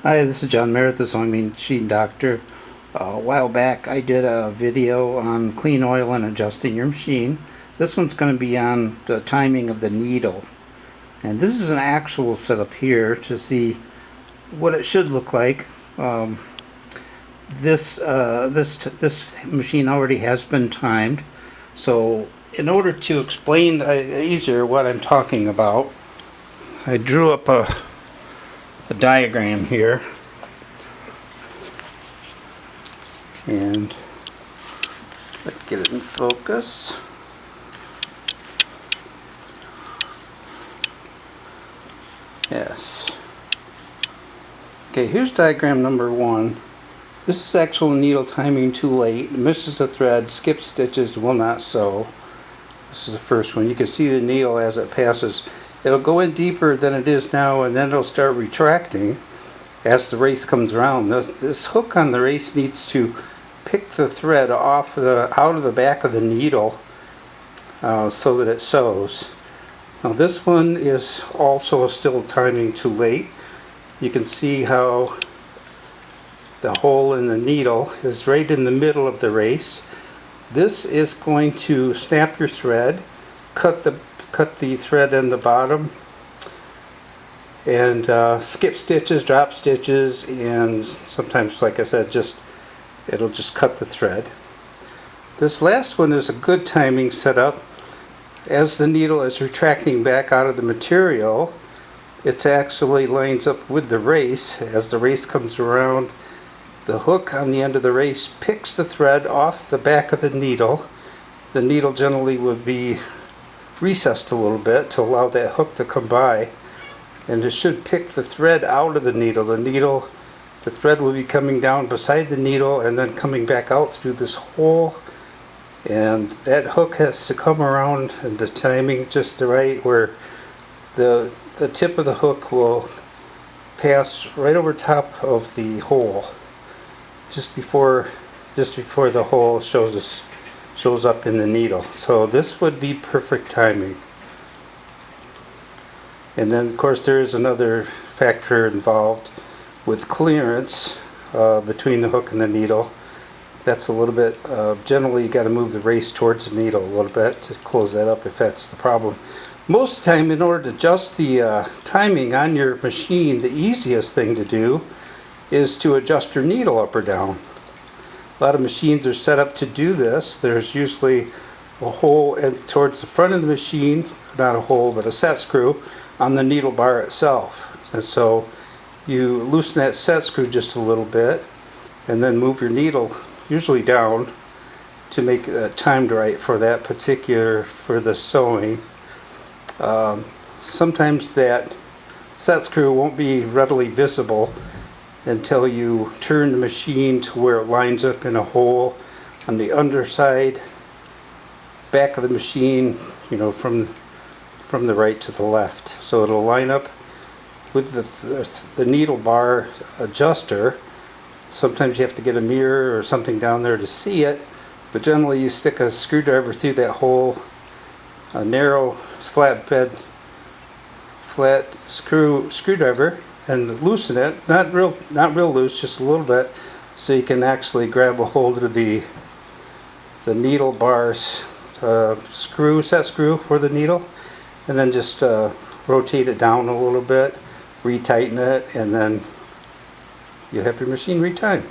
Hi, this is John Merritt, the Sewing Machine Doctor. A while back I did a video on clean oil and adjusting your machine. This one's going to be on the timing of the needle. And this is an actual setup here to see what it should look like. This machine already has been timed. So in order to explain easier what I'm talking about, I drew up a diagram here, and let's get it in focus. Yes. Okay, here's diagram number 1. This is actual needle timing too late. Misses a thread, skips stitches, will not sew. This is the first one. You can see the needle as it passes. It'll go in deeper than it is now, and then it'll start retracting as the race comes around. This hook on the race needs to pick the thread out of the back of the needle so that it sews. Now this one is also still timing too late. You can see how the hole in the needle is right in the middle of the race. This is going to snap your thread, cut the thread in the bottom, and skip stitches, drop stitches, and sometimes, like I said, it'll just cut the thread. This last one is a good timing setup. As the needle is retracting back out of the material, it actually lines up with the race. As the race comes around, the hook on the end of the race picks the thread off the back of the needle. The needle generally would be recessed a little bit to allow that hook to come by, and it should pick the thread out of the needle. The thread will be coming down beside the needle and then coming back out through this hole, and that hook has to come around in the timing just the right where the tip of the hook will pass right over top of the hole just before the hole shows up in the needle. So this would be perfect timing. And then of course there is another factor involved with clearance between the hook and the needle. That's a little bit, generally you got to move the race towards the needle a little bit to close that up if that's the problem. Most of the time, in order to adjust the timing on your machine, the easiest thing to do is to adjust your needle up or down. A lot of machines are set up to do this. There's usually a hole towards the front of the machine, not a hole, but a set screw on the needle bar itself. And so you loosen that set screw just a little bit and then move your needle usually down to make it timed right for that particular, for the sewing. Sometimes that set screw won't be readily visible until you turn the machine to where it lines up in a hole on the underside back of the machine, from the right to the left. So it'll line up with the needle bar adjuster. Sometimes you have to get a mirror or something down there to see it, but generally you stick a screwdriver through that hole, a narrow flat screwdriver, and loosen it, not real loose, just a little bit, so you can actually grab a hold of the needle bar's set screw for the needle, and then just rotate it down a little bit, retighten it, and then you have your machine retimed.